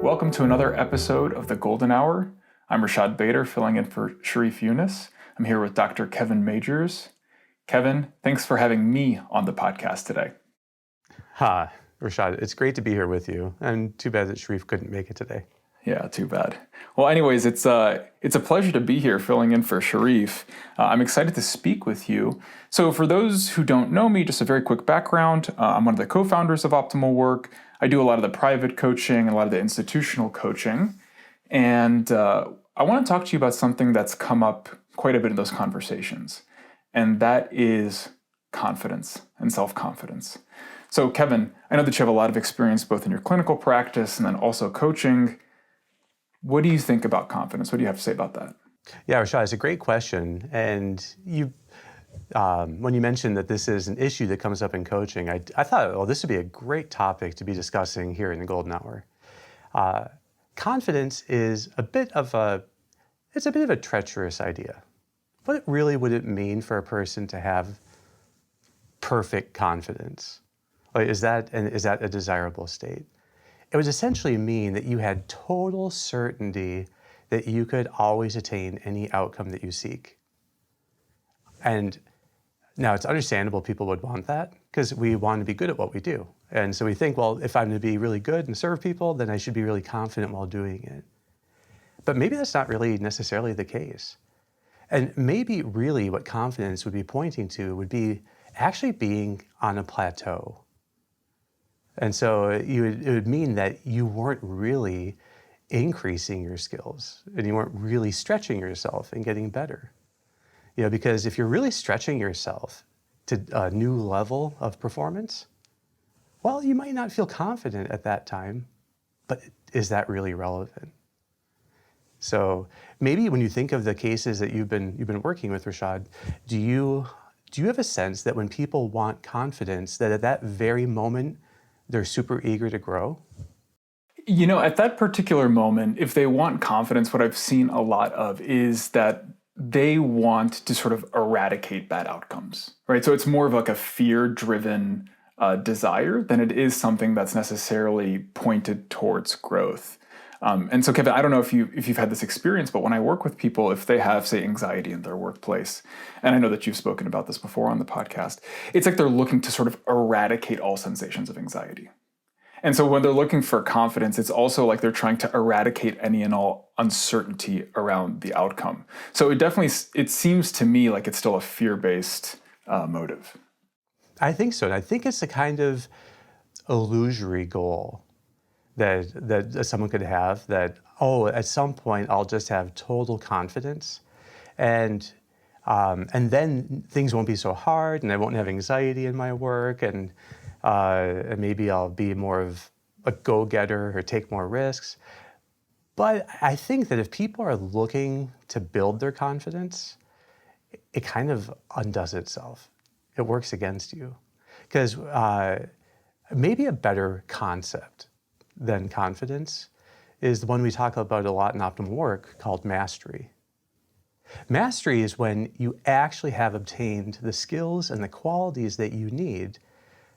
Welcome to another episode of The Golden Hour. I'm Rashad Bader, filling in for Sharif Yunus. I'm here with Dr. Kevin Majors. Kevin, thanks for having me on the podcast today. Hi, Rashad. It's great to be here with you, and too bad that Sharif couldn't make it today. Yeah, too bad. Well, anyways, it's a pleasure to be here filling in for Sharif. I'm excited to speak with you. So for those who don't know me, just a very quick background. I'm one of the co-founders of OptimalWork. I do a lot of the private coaching and a lot of the institutional coaching. And I want to talk to you about something that's come up quite a bit in those conversations. And that is confidence and self-confidence. So Kevin, I know that you have a lot of experience both in your clinical practice and then also coaching. What do you think about confidence? What do you have to say about that? Yeah, Rashad, it's a great question. And when you mentioned that this is an issue that comes up in coaching, I thought, well, this would be a great topic to be discussing here in the Golden Hour. Confidence is a bit of a treacherous idea. What really would it mean for a person to have perfect confidence? Like, is that a desirable state? It would essentially mean that you had total certainty that you could always attain any outcome that you seek. And now it's understandable people would want that because we want to be good at what we do. And so we think, well, if I'm to be really good and serve people, then I should be really confident while doing it. But maybe that's not really necessarily the case. And maybe really what confidence would be pointing to would be actually being on a plateau. And so it would mean that you weren't really increasing your skills and you weren't really stretching yourself and getting better. Because if you're really stretching yourself to a new level of performance, well, you might not feel confident at that time, but is that really relevant? So maybe when you think of the cases that you've been working with, Rashad, do you have a sense that when people want confidence, that at that very moment, they're super eager to grow? At that particular moment, if they want confidence, what I've seen a lot of is that they want to sort of eradicate bad outcomes, right? So it's more of like a fear-driven desire than it is something that's necessarily pointed towards growth. And so, Kevin, I don't know if you've had this experience, but when I work with people, if they have, say, anxiety in their workplace, and I know that you've spoken about this before on the podcast, it's like they're looking to sort of eradicate all sensations of anxiety. And so when they're looking for confidence, it's also like they're trying to eradicate any and all uncertainty around the outcome. So it seems to me like it's still a fear-based motive. I think so. And I think it's a kind of illusory goal that someone could have, that, at some point I'll just have total confidence and then things won't be so hard and I won't have anxiety in my work and maybe I'll be more of a go-getter or take more risks. But I think that if people are looking to build their confidence, it kind of undoes itself. It works against you. Because maybe a better concept than confidence is the one we talk about a lot in OptimalWork called mastery. Mastery is when you actually have obtained the skills and the qualities that you need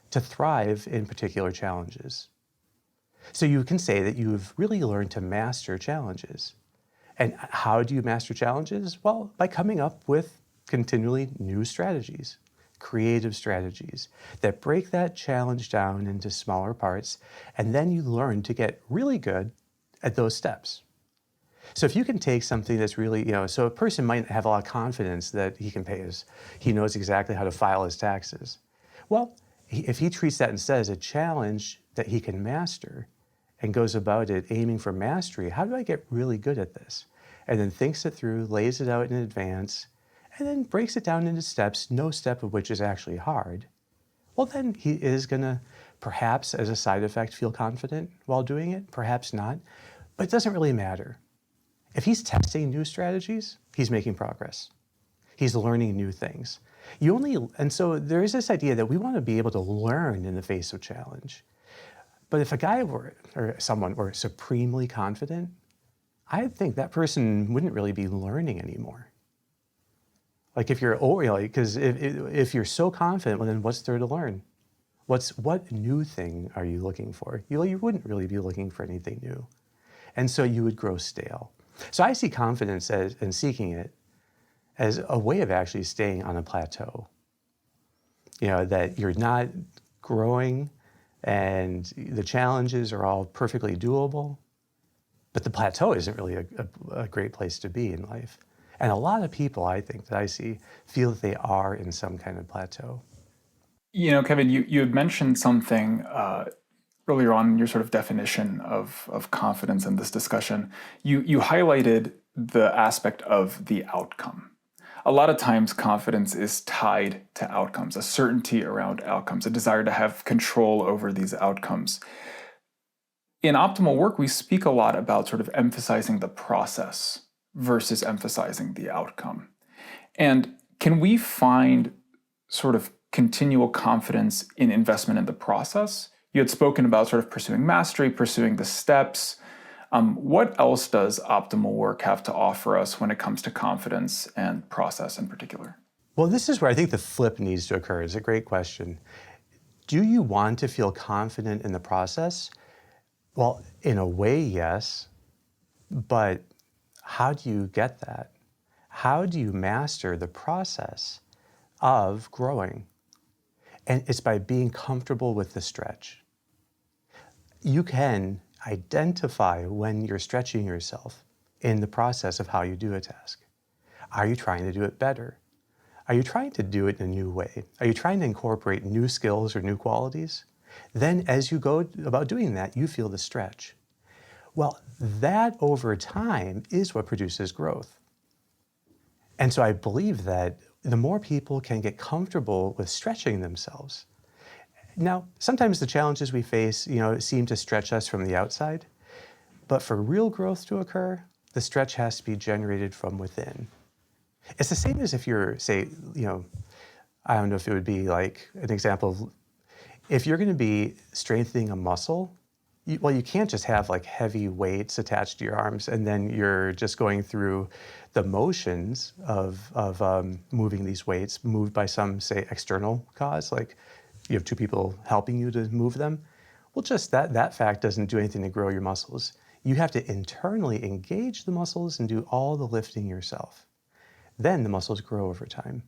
to thrive in particular challenges. So you can say that you've really learned to master challenges. And how do you master challenges? Well, by coming up with continually new strategies, creative strategies that break that challenge down into smaller parts, and then you learn to get really good at those steps. So if you can take something that's really, so a person might have a lot of confidence that he knows exactly how to file his taxes. Well, if he treats that instead as a challenge that he can master and goes about it aiming for mastery, how do I get really good at this? And then thinks it through, lays it out in advance, and then breaks it down into steps, no step of which is actually hard, well, then he is going to, perhaps as a side effect, feel confident while doing it, perhaps not, but it doesn't really matter. If he's testing new strategies, he's making progress. He's learning new things. And so there is this idea that we want to be able to learn in the face of challenge. But if a guy or someone were supremely confident, I think that person wouldn't really be learning anymore. Like if you're, because if you're so confident, well, then what's there to learn? What new thing are you looking for? You wouldn't really be looking for anything new. And so you would grow stale. So I see confidence and seeking it as a way of actually staying on a plateau. That you're not growing and the challenges are all perfectly doable, but the plateau isn't really a great place to be in life. And a lot of people, I think, that I see feel that they are in some kind of plateau. Kevin, you had mentioned something earlier on in your sort of definition of confidence in this discussion. You highlighted the aspect of the outcome. A lot of times confidence is tied to outcomes, a certainty around outcomes, a desire to have control over these outcomes. In optimal work, we speak a lot about sort of emphasizing the process versus emphasizing the outcome. And can we find sort of continual confidence in investment in the process? You had spoken about sort of pursuing mastery, pursuing the steps. What else does optimal work have to offer us when it comes to confidence and process in particular? Well, this is where I think the flip needs to occur. It's a great question. Do you want to feel confident in the process? Well, in a way, yes. But how do you get that? How do you master the process of growing? And it's by being comfortable with the stretch. You can identify when you're stretching yourself in the process of how you do a task. Are you trying to do it better? Are you trying to do it in a new way? Are you trying to incorporate new skills or new qualities? Then as you go about doing that, you feel the stretch. Well, that over time is what produces growth. And so I believe that the more people can get comfortable with stretching themselves. Now, sometimes the challenges we face, seem to stretch us from the outside, but for real growth to occur, the stretch has to be generated from within. It's the same as if you're, say, I don't know if it would be like an example of, if you're going to be strengthening a muscle, you can't just have like heavy weights attached to your arms and then you're just going through the motions of moving these weights, moved by some, say, external cause, like you have two people helping you to move them. Well, just that fact doesn't do anything to grow your muscles. You have to internally engage the muscles and do all the lifting yourself. Then the muscles grow over time.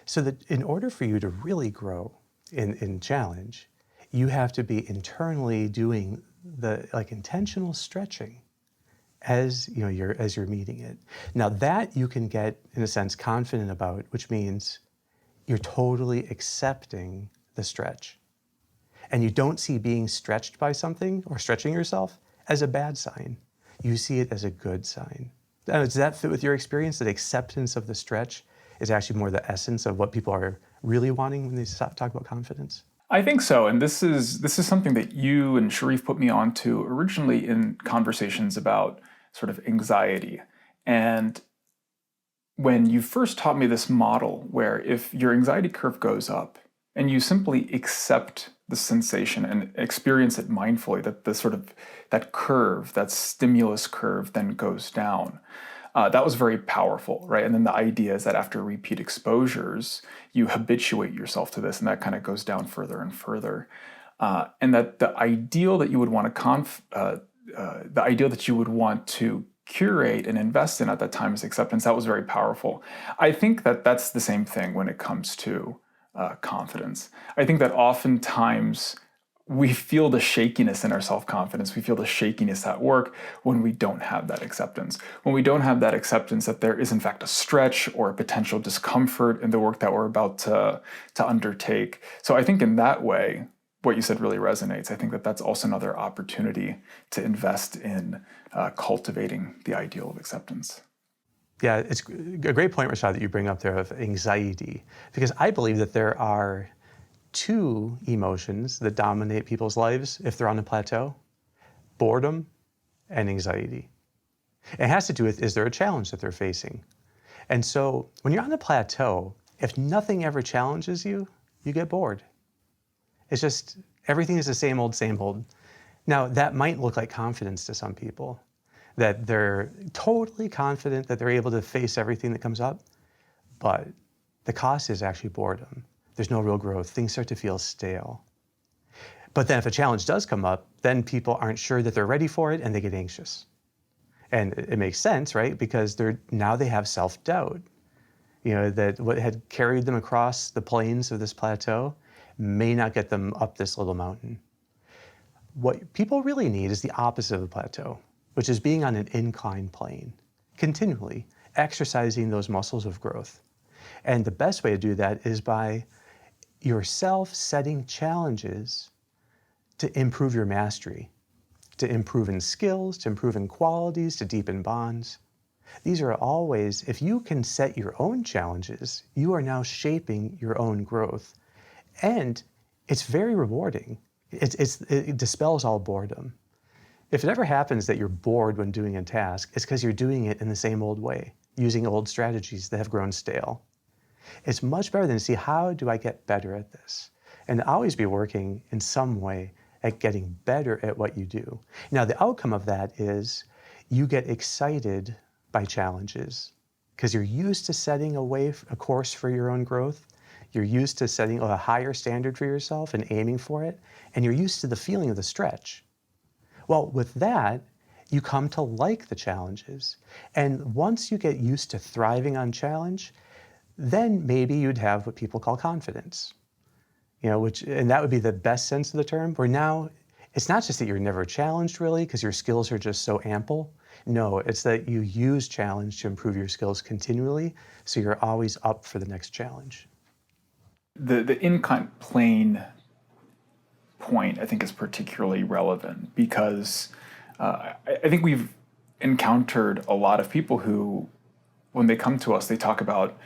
So that in order for you to really grow in challenge, you have to be internally doing the intentional stretching as you're meeting it. Now that you can get, in a sense, confident about, which means you're totally accepting the stretch. And you don't see being stretched by something or stretching yourself as a bad sign. You see it as a good sign. Now, does that fit with your experience, that acceptance of the stretch is actually more the essence of what people are really wanting when they talk about confidence? I think so, and this is something that you and Sharif put me onto originally in conversations about sort of anxiety. And when you first taught me this model where if your anxiety curve goes up and you simply accept the sensation and experience it mindfully, that the sort of that curve, that stimulus curve then goes down. That was very powerful, right? And then the idea is that after repeat exposures, you habituate yourself to this, and that kind of goes down further and further. And that the ideal that you would want to curate and invest in at that time is acceptance. That was very powerful. I think that that's the same thing when it comes to confidence. I think that oftentimes we feel the shakiness in our self-confidence. We feel the shakiness at work when we don't have that acceptance. When we don't have that acceptance that there is in fact a stretch or a potential discomfort in the work that we're about to undertake. So I think in that way, what you said really resonates. I think that that's also another opportunity to invest in cultivating the ideal of acceptance. Yeah, it's a great point, Rashad, that you bring up there of anxiety, because I believe that there are two emotions that dominate people's lives if they're on a plateau: boredom and anxiety. It has to do with, is there a challenge that they're facing? And so when you're on a plateau, if nothing ever challenges you, you get bored. It's just, everything is the same old, same old. Now, that might look like confidence to some people, that they're totally confident that they're able to face everything that comes up, but the cost is actually boredom. There's no real growth. Things start to feel stale. But then if a challenge does come up, then people aren't sure that they're ready for it and they get anxious. And it makes sense, right? Because now they have self-doubt. That what had carried them across the plains of this plateau may not get them up this little mountain. What people really need is the opposite of the plateau, which is being on an inclined plane, continually exercising those muscles of growth. And the best way to do that is by yourself setting challenges to improve your mastery, to improve in skills, to improve in qualities, to deepen bonds. These are all ways, if you can set your own challenges, you are now shaping your own growth. And it's very rewarding. It dispels all boredom. If it ever happens that you're bored when doing a task, it's because you're doing it in the same old way, using old strategies that have grown stale. It's much better than to see, how do I get better at this? And always be working in some way at getting better at what you do. Now, the outcome of that is you get excited by challenges because you're used to setting a course for your own growth. You're used to setting a higher standard for yourself and aiming for it. And you're used to the feeling of the stretch. Well, with that, you come to like the challenges. And once you get used to thriving on challenge, then maybe you'd have what people call confidence. And that would be the best sense of the term, where now it's not just that you're never challenged really because your skills are just so ample. No, it's that you use challenge to improve your skills continually, so you're always up for the next challenge. The inclined plane point, I think, is particularly relevant because I think we've encountered a lot of people who, when they come to us, they talk about,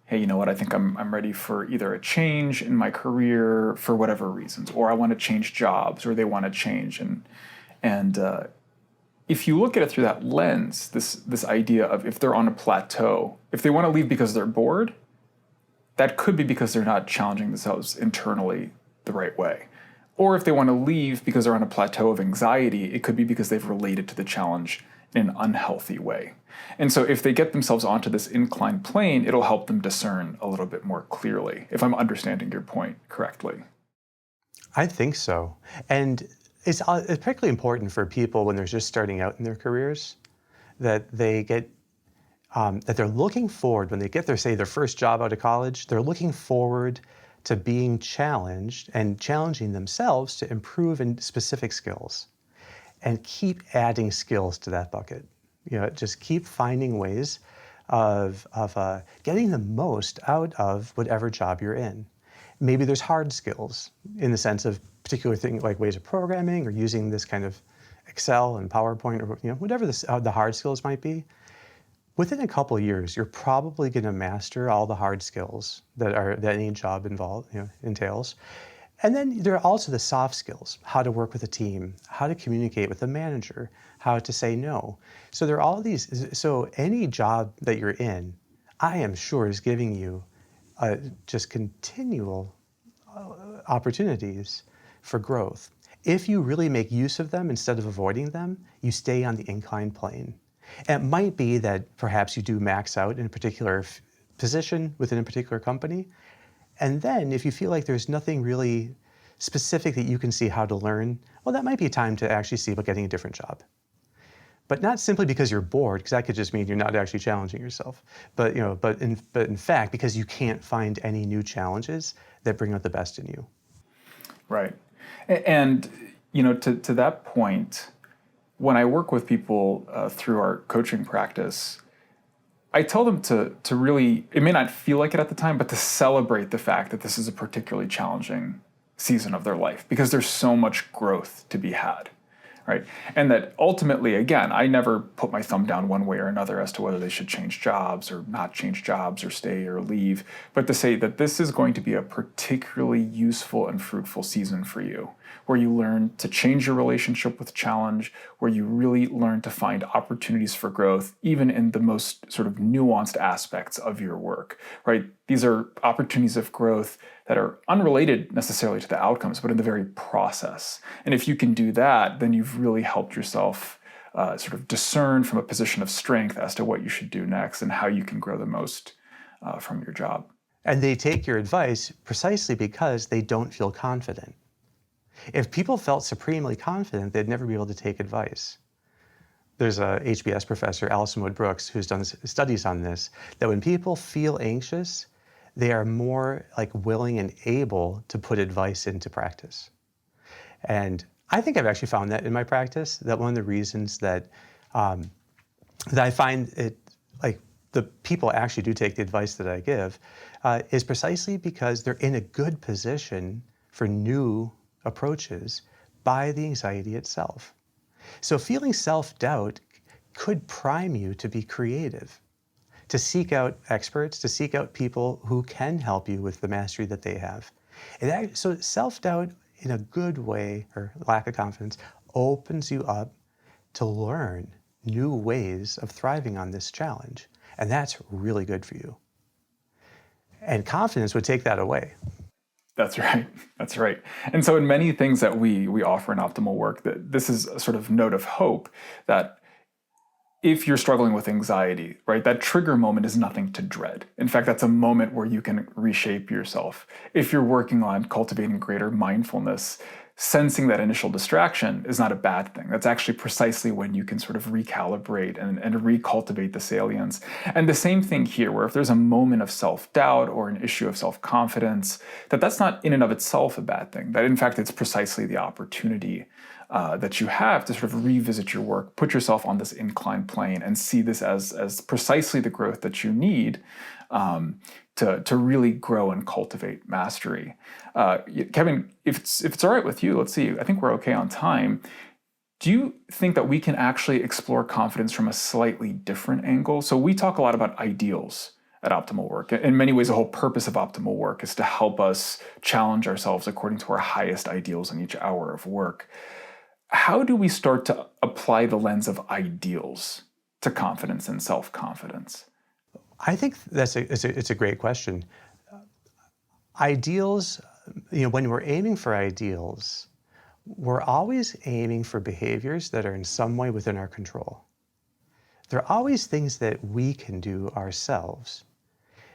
hey, you know what, I think I'm ready for either a change in my career for whatever reasons, or I want to change jobs, or they want to change. And if you look at it through that lens, this idea of if they're on a plateau, if they want to leave because they're bored, that could be because they're not challenging themselves internally the right way. Or if they want to leave because they're on a plateau of anxiety, it could be because they've related to the challenge in an unhealthy way. And so if they get themselves onto this inclined plane, it'll help them discern a little bit more clearly, if I'm understanding your point correctly. I think so. And it's particularly important for people when they're just starting out in their careers, that they get that they're looking forward, when they get their first job out of college, they're looking forward to being challenged and challenging themselves to improve in specific skills and keep adding skills to that bucket. Just keep finding ways of getting the most out of whatever job you're in. Maybe there's hard skills in the sense of particular things like ways of programming or using this kind of Excel and PowerPoint, or whatever the hard skills might be. Within a couple of years, you're probably going to master all the hard skills that any job entails. And then there are also the soft skills: how to work with a team, how to communicate with a manager, how to say no. So there are all these. So any job that you're in, I am sure, is giving you just continual opportunities for growth. If you really make use of them instead of avoiding them, you stay on the inclined plane. And it might be that perhaps you do max out in a particular position within a particular company. And then if you feel like there's nothing really specific that you can see how to learn, well, that might be time to actually see about getting a different job. But not simply because you're bored, because that could just mean you're not actually challenging yourself. But in fact, because you can't find any new challenges that bring out the best in you. Right. And to that point, when I work with people through our coaching practice, I tell them to really, it may not feel like it at the time, but to celebrate the fact that this is a particularly challenging season of their life because there's so much growth to be had, right? And that ultimately, again, I never put my thumb down one way or another as to whether they should change jobs or not change jobs or stay or leave, but to say that this is going to be a particularly useful and fruitful season for you, where you learn to change your relationship with challenge, where you really learn to find opportunities for growth, even in the most sort of nuanced aspects of your work, right? These are opportunities of growth that are unrelated necessarily to the outcomes, but in the very process. And if you can do that, then you've really helped yourself sort of discern from a position of strength as to what you should do next and how you can grow the most from your job. And they take your advice precisely because they don't feel confident. If people felt supremely confident, they'd never be able to take advice. There's a HBS professor, Alison Wood Brooks, who's done studies on this, that when people feel anxious, they are more like willing and able to put advice into practice. And I think I've actually found that in my practice, that one of the reasons that that I find it like the people actually do take the advice that I give is precisely because they're in a good position for new approaches by the anxiety itself. So feeling self-doubt could prime you to be creative, to seek out experts, to seek out people who can help you with the mastery that they have. So self-doubt in a good way, or lack of confidence, opens you up to learn new ways of thriving on this challenge. And that's really good for you. And confidence would take that away. That's right. That's right. And so in many things that we offer in Optimal Work, that this is a sort of note of hope that if you're struggling with anxiety, right, that trigger moment is nothing to dread. In fact, that's a moment where you can reshape yourself. If you're working on cultivating greater mindfulness, sensing that initial distraction is not a bad thing. That's actually precisely when you can sort of recalibrate and recultivate the salience. And the same thing here, where if there's a moment of self-doubt or an issue of self-confidence, that's not in and of itself a bad thing. That in fact, it's precisely the opportunity that you have to sort of revisit your work, put yourself on this inclined plane and see this as precisely the growth that you need to really grow and cultivate mastery. Kevin, if it's all right with you, let's see, I think we're okay on time. Do you think that we can actually explore confidence from a slightly different angle? So we talk a lot about ideals at Optimal Work. In many ways, the whole purpose of Optimal Work is to help us challenge ourselves according to our highest ideals in each hour of work. How do we start to apply the lens of ideals to confidence and self-confidence? I think it's a great question. Ideals, when we're aiming for ideals, we're always aiming for behaviors that are in some way within our control. They're always things that we can do ourselves.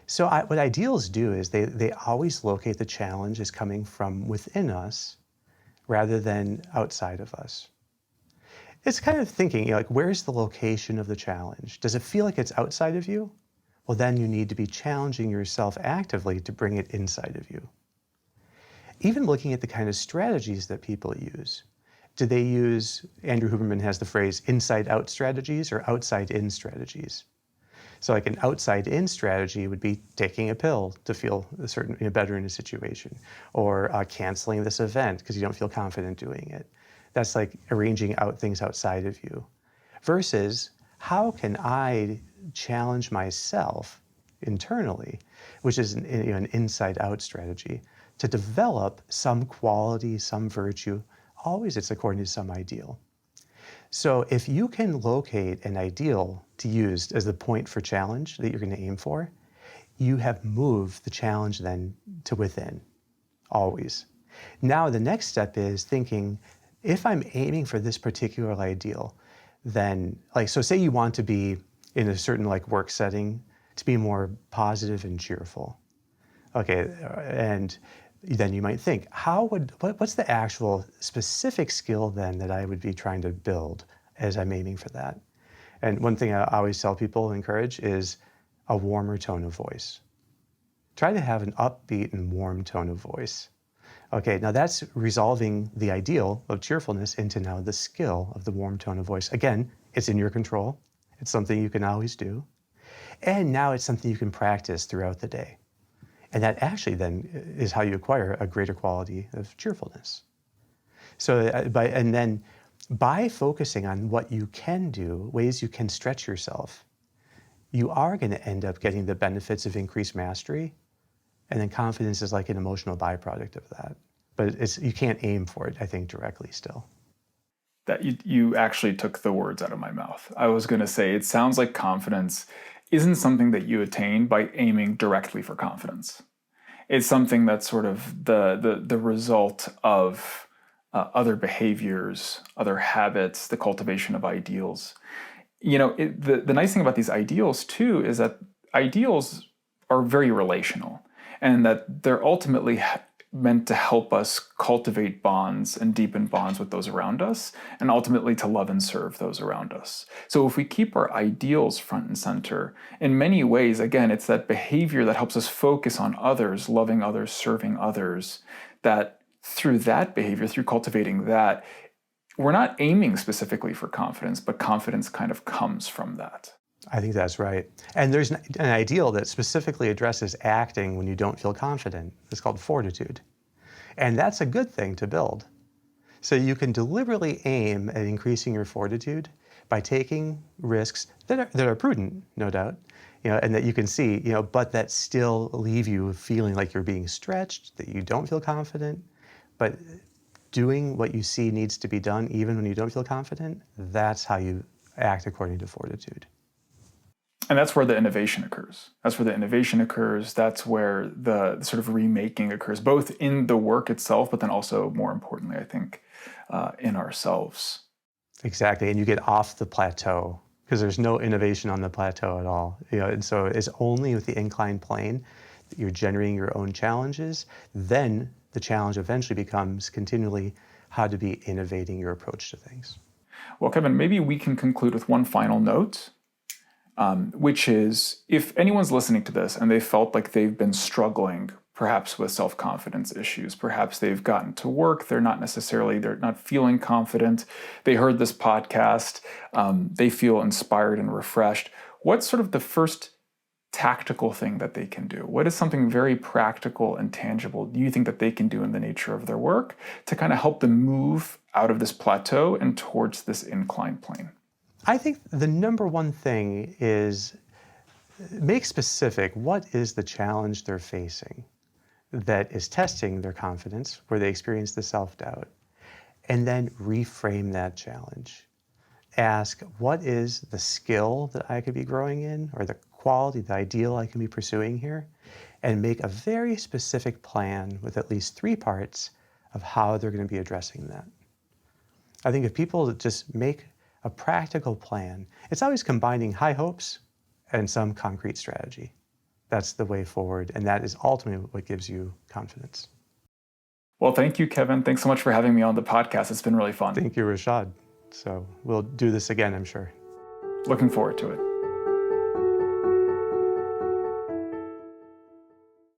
So what ideals do is they always locate the challenge as coming from within us rather than outside of us. It's kind of thinking, like, where's the location of the challenge? Does it feel like it's outside of you? Well, then you need to be challenging yourself actively to bring it inside of you. Even looking at the kind of strategies that people use. Do they use, Andrew Huberman has the phrase, inside-out strategies or outside-in strategies? So like an outside-in strategy would be taking a pill to feel better in a situation, or canceling this event because you don't feel confident doing it. That's like arranging out things outside of you. Versus, how can I challenge myself internally, which is an inside-out strategy, to develop some quality, some virtue. Always it's according to some ideal. So if you can locate an ideal to use as the point for challenge that you're going to aim for, you have moved the challenge then to within, always. Now the next step is thinking, if I'm aiming for this particular ideal, then, so say you want to be in a certain work setting to be more positive and cheerful. Okay, and then you might think, what's the actual specific skill then that I would be trying to build as I'm aiming for that? And one thing I always tell people and encourage is a warmer tone of voice. Try to have an upbeat and warm tone of voice. Okay, now that's resolving the ideal of cheerfulness into now the skill of the warm tone of voice. Again, it's in your control. It's something you can always do. And now it's something you can practice throughout the day. And that actually then is how you acquire a greater quality of cheerfulness. So, by focusing on what you can do, ways you can stretch yourself, you are going to end up getting the benefits of increased mastery. And then confidence is like an emotional byproduct of that. But you can't aim for it, I think, directly still. That you actually took the words out of my mouth. I was going to say, it sounds like confidence isn't something that you attain by aiming directly for confidence. It's something that's sort of the result of other behaviors, other habits, the cultivation of ideals. The nice thing about these ideals too is that ideals are very relational, and that they're ultimately meant to help us cultivate bonds and deepen bonds with those around us, and ultimately to love and serve those around us. So if we keep our ideals front and center, in many ways, again, it's that behavior that helps us focus on others, loving others, serving others, that through that behavior, through cultivating that, we're not aiming specifically for confidence, but confidence kind of comes from that. I think that's right. And there's an ideal that specifically addresses acting when you don't feel confident. It's called fortitude. And that's a good thing to build. So you can deliberately aim at increasing your fortitude by taking risks that are prudent, no doubt, and that you can see, but that still leave you feeling like you're being stretched, that you don't feel confident, but doing what you see needs to be done even when you don't feel confident, that's how you act according to fortitude. And that's where the innovation occurs. That's where the sort of remaking occurs, both in the work itself, but then also, more importantly, I think, in ourselves. Exactly, and you get off the plateau because there's no innovation on the plateau at all. And so it's only with the inclined plane that you're generating your own challenges. Then the challenge eventually becomes continually how to be innovating your approach to things. Well, Kevin, maybe we can conclude with one final note. Which is, if anyone's listening to this and they felt like they've been struggling perhaps with self-confidence issues, perhaps they've gotten to work, they're not feeling confident, they heard this podcast, they feel inspired and refreshed, what's sort of the first tactical thing that they can do? What is something very practical and tangible do you think that they can do in the nature of their work to kind of help them move out of this plateau and towards this inclined plane? I think the number one thing is make specific what is the challenge they're facing that is testing their confidence, where they experience the self-doubt, and then reframe that challenge. Ask, what is the skill that I could be growing in, or the quality, the ideal I can be pursuing here, and make a very specific plan with at least 3 parts of how they're going to be addressing that. I think if people just make a practical plan, it's always combining high hopes and some concrete strategy. That's the way forward, and that is ultimately what gives you confidence. Well, thank you, Kevin. Thanks so much for having me on the podcast. It's been really fun. Thank you, Rashad. So we'll do this again, I'm sure. Looking forward to it.